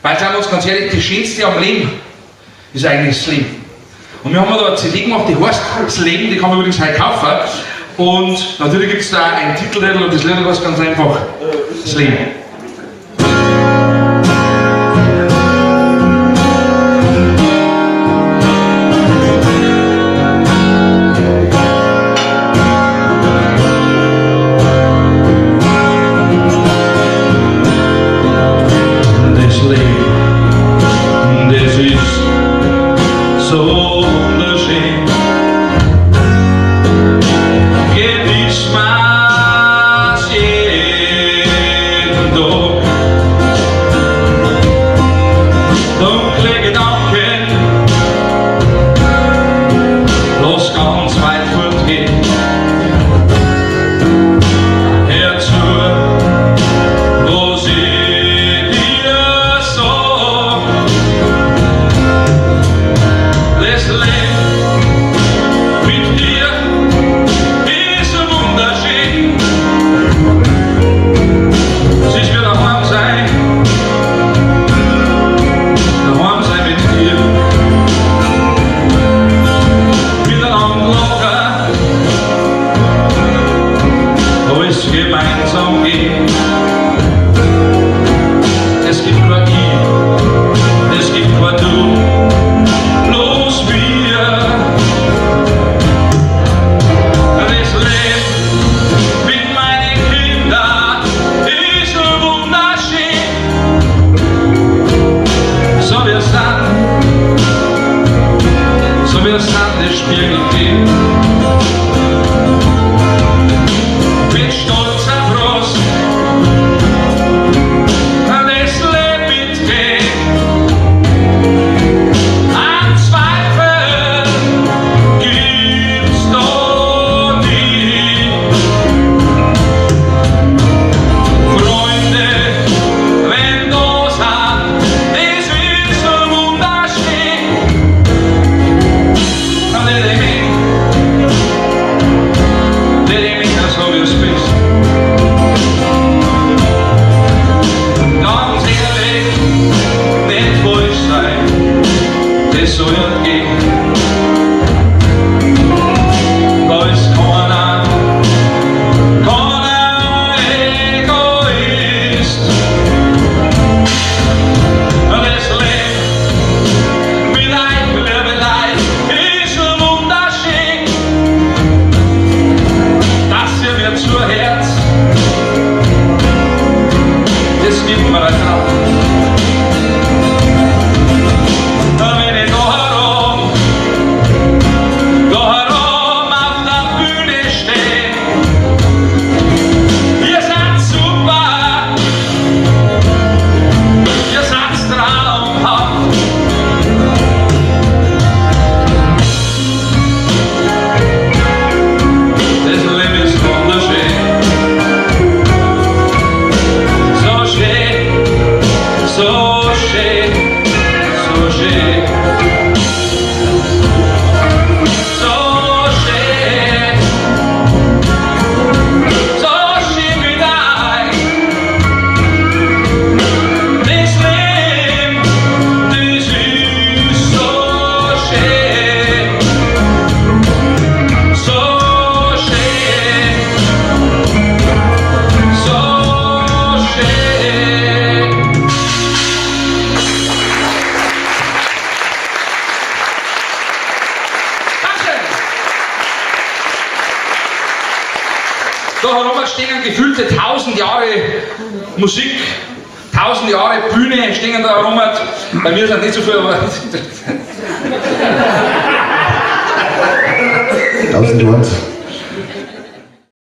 Weil, sagen wir uns ganz ehrlich, das Schönste am Leben ist eigentlich das Leben. Und wir haben da eine CD gemacht, die heißt Das Leben, die kann man übrigens heute kaufen. Und natürlich gibt es da einen Titeltitel und das Lied ist ganz einfach: Das Leben. Das ist so wunderschön, genießt man's jeden Tag. Dunkle Gedanken, los ganz weit fortgehen. Hör zu, was ich dir sag. Das Leben mit dir ist so wunderschön. Es ist wie daheim sein mit dir. Miteinander lachen, alles gemeinsam gehen. Es gibt nur ich, es gibt nur du. Bloß wir, das Leben mit meinen Kindern ist so wunderschön. So wir sind, das spiegelt dir. Mit stolzer Brust, das Leben mitgeht. Das soll gehen. Da ist keiner Egoist. Das Leben mit euch, liebe Leute, ist so wunderschön, dass ihr mir zuhört. Das gibt mir ein Traum. Da herum stehen gefühlte 1000 Jahre Musik, 1000 Jahre Bühne stehen da herum. Bei mir sind nicht so viel, aber 1000 Worte.